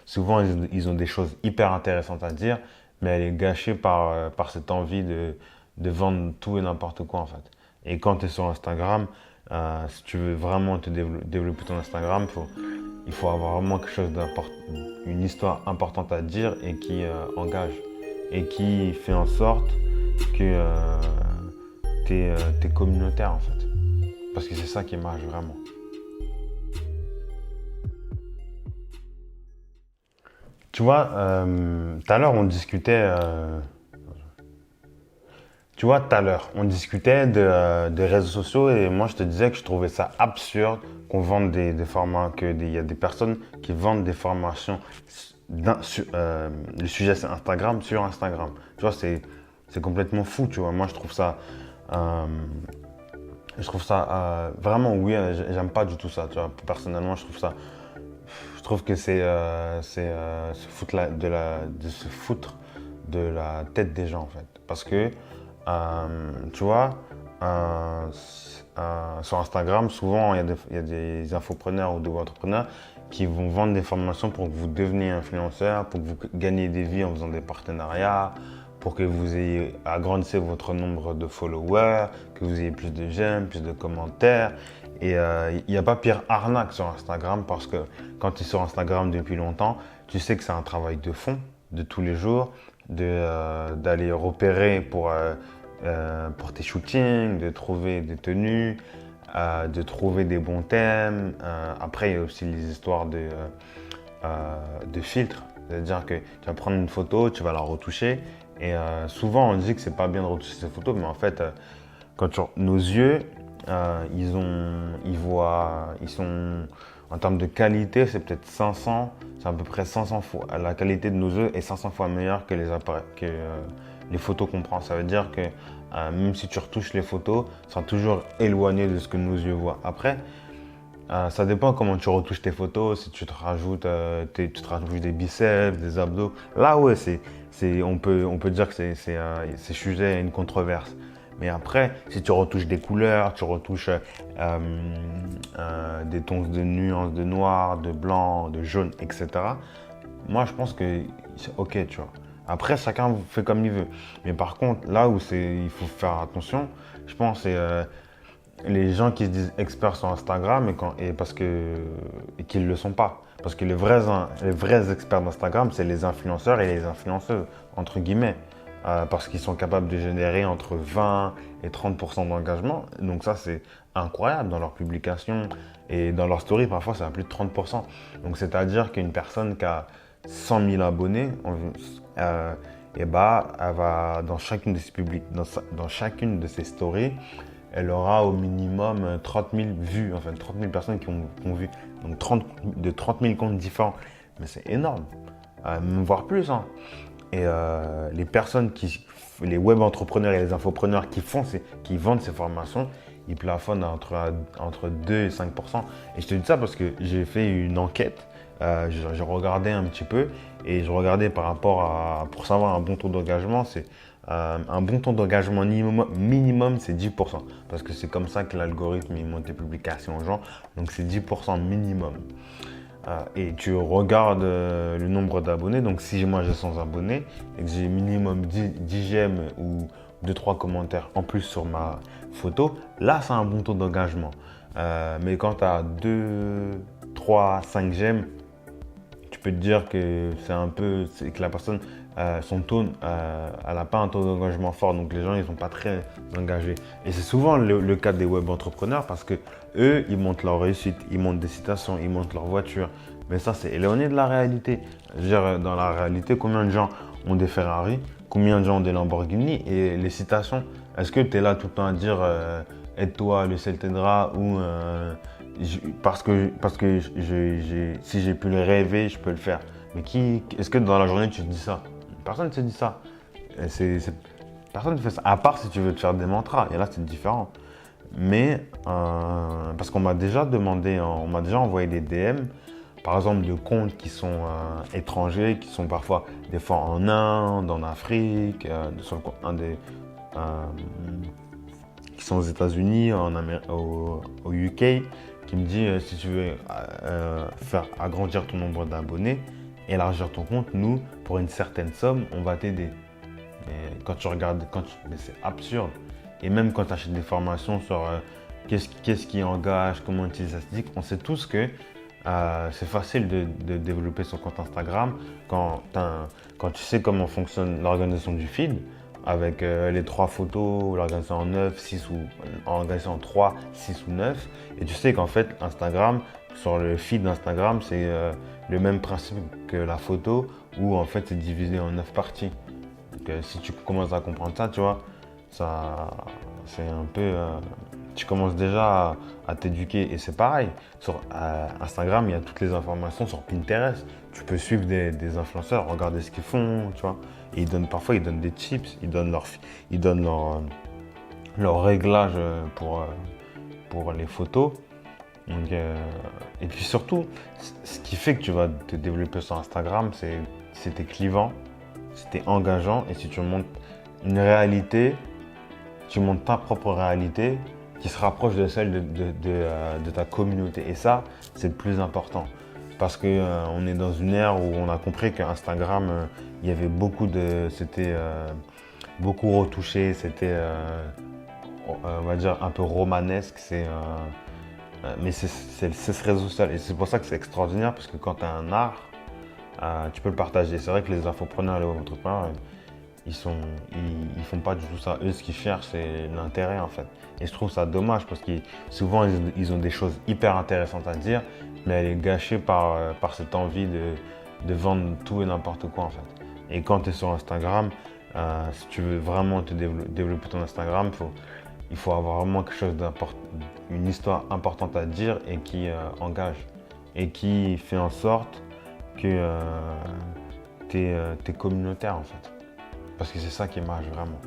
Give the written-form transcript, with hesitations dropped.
souvent ils ont des choses hyper intéressantes à dire, mais elle est gâchée par cette envie de vendre tout et n'importe quoi en fait. Et quand tu es sur Instagram, si tu veux vraiment développer ton Instagram, il faut avoir vraiment quelque chose d'important, une histoire importante à dire et qui engage et qui fait en sorte que t'es communautaire en fait. Parce que c'est ça qui marche vraiment. Tu vois, tout à l'heure on discutait, tu vois, tout à l'heure on discutait des réseaux sociaux et moi je te disais que je trouvais ça absurde qu'on vende des formats, qu'il y a des personnes qui vendent des formations le sujet c'est Instagram sur Instagram. Tu vois, c'est complètement fou, tu vois. Moi euh, je trouve ça vraiment oui, j'aime pas du tout ça, tu vois. Personnellement, je trouve que de se foutre de la tête des gens en fait. Parce que, tu vois, sur Instagram, souvent il y a des infopreneurs ou des entrepreneurs qui vont vendre des formations pour que vous deveniez influenceur, pour que vous gagnez des vies en faisant des partenariats, pour que vous ayez agrandissez votre nombre de followers, que vous ayez plus de j'aime, plus de commentaires. Et il n'y a pas pire arnaque sur Instagram parce que quand tu es sur Instagram depuis longtemps, tu sais que c'est un travail de fond, de tous les jours, d'aller repérer pour tes shootings, de trouver des tenues, de trouver des bons thèmes. Après, il y a aussi les histoires de filtres. C'est-à-dire que tu vas prendre une photo, tu vas la retoucher. Et souvent, on dit que c'est pas bien de retoucher ces photos, mais en fait, nos yeux, ils sont, en termes de qualité, c'est peut-être 500, c'est à peu près 500 fois, la qualité de nos yeux est 500 fois meilleure que les photos qu'on prend. Ça veut dire que même si tu retouches les photos, ça sera toujours éloigné de ce que nos yeux voient. Après, ça dépend comment tu retouches tes photos, si tu te rajoutes des biceps, des abdos. Là, ouais, on peut dire que c'est sujet à une controverse. Mais après, si tu retouches des couleurs, tu retouches des tons de nuances de noir, de blanc, de jaune, etc. Moi, je pense que c'est OK, tu vois. Après, chacun fait comme il veut. Mais par contre, là où il faut faire attention, je pense, c'est les gens qui se disent experts sur Instagram et qu'ils ne le sont pas. Parce que les vrais experts d'Instagram, c'est les influenceurs et les influenceuses, entre guillemets. Parce qu'ils sont capables de générer entre 20 et 30% d'engagement. Donc ça, c'est incroyable dans leurs publications et dans leurs stories. Parfois, c'est à plus de 30%. Donc c'est-à-dire qu'une personne qui a 100 000 abonnés, et bah, elle va dans chacune de ses dans chacune de ses stories, elle aura au minimum 30 000 vues, enfin 30 000 personnes qui ont vu. Donc de 30 000 comptes différents. Mais c'est énorme, voire plus, hein. Et les web entrepreneurs et les infopreneurs qui vendent ces formations, ils plafonnent entre 2 et 5%. Et je te dis ça parce que j'ai fait une enquête, j'ai regardé un petit peu et je regardais pour savoir un bon taux d'engagement, un bon taux d'engagement minimum, c'est 10%. Parce que c'est comme ça que l'algorithme il monte les publications aux gens. Donc c'est 10% minimum. Et tu regardes le nombre d'abonnés. Donc si moi j'ai 100 abonnés et que j'ai minimum 10 j'aime ou 2-3 commentaires en plus sur ma photo, là c'est un bon taux d'engagement. Mais quand tu as 2, 3, 5 j'aime, tu peux te dire que c'est que la personne, elle n'a pas un taux d'engagement fort, donc les gens ils sont pas très engagés. Et c'est souvent le cas des web entrepreneurs parce que eux, ils montrent leur réussite, ils montrent des citations, ils montrent leur voiture. Mais ça, c'est éloigné de la réalité. Je veux dire, dans la réalité, combien de gens ont des Ferrari, combien de gens ont des Lamborghini et les citations, est-ce que tu es là tout le temps à dire aide-toi, le ciel t'aidera ou parce que si j'ai pu le rêver, je peux le faire. Mais est-ce que dans la journée tu te dis ça? Personne ne se dit ça. Et personne ne fait ça. À part si tu veux te faire des mantras. Et là, c'est différent. Mais parce qu'on m'a déjà demandé, on m'a déjà envoyé des DM, par exemple de comptes qui sont étrangers, qui sont parfois des fois en Inde, en Afrique, euh, qui sont aux États-Unis, au UK, qui me dit si tu veux faire agrandir ton nombre d'abonnés, élargir ton compte, nous, pour une certaine somme, on va t'aider. Mais quand tu regardes, mais c'est absurde. Et même quand tu achètes des formations sur qu'est-ce qui engage, comment utiliser la statistique, on sait tous que c'est facile de développer son compte Instagram quand tu sais comment fonctionne l'organisation du feed, avec les 3 photos, l'organiser en 9, 6 ou organiser en 3, 6 ou 9. Et tu sais qu'en fait, Instagram, sur le feed d'Instagram, c'est le même principe que la photo, où en fait c'est divisé en 9 parties. Donc si tu commences à comprendre ça, tu vois, ça, c'est un peu. Tu commences déjà à t'éduquer. Et c'est pareil, sur Instagram, il y a toutes les informations. Sur Pinterest, tu peux suivre des influenceurs, regarder ce qu'ils font, tu vois. Et parfois, ils donnent des tips, ils donnent leur réglage pour les photos. Donc, et puis surtout, ce qui fait que tu vas te développer sur Instagram, c'est t'es clivant, c'est engageant. Et si tu montres une réalité, tu montres ta propre réalité qui se rapproche de celle de ta communauté. Et ça, c'est le plus important. Parce qu'on est dans une ère où on a compris qu'Instagram, il y avait c'était beaucoup retouché, c'était, on va dire, un peu romanesque. Mais c'est ce réseau social. Et c'est pour ça que c'est extraordinaire, parce que quand tu as un art, tu peux le partager. C'est vrai que les infopreneurs et les entrepreneurs, ils font pas du tout ça. Eux, ce qu'ils cherchent, c'est l'intérêt en fait. Et je trouve ça dommage parce que souvent, ils ont des choses hyper intéressantes à dire, mais elle est gâchée par cette envie de vendre tout et n'importe quoi en fait. Et quand tu es sur Instagram, si tu veux vraiment développer ton Instagram, il faut avoir vraiment quelque chose une histoire importante à dire et qui engage. Et qui fait en sorte que tu es communautaire en fait. Parce que c'est ça qui marche vraiment.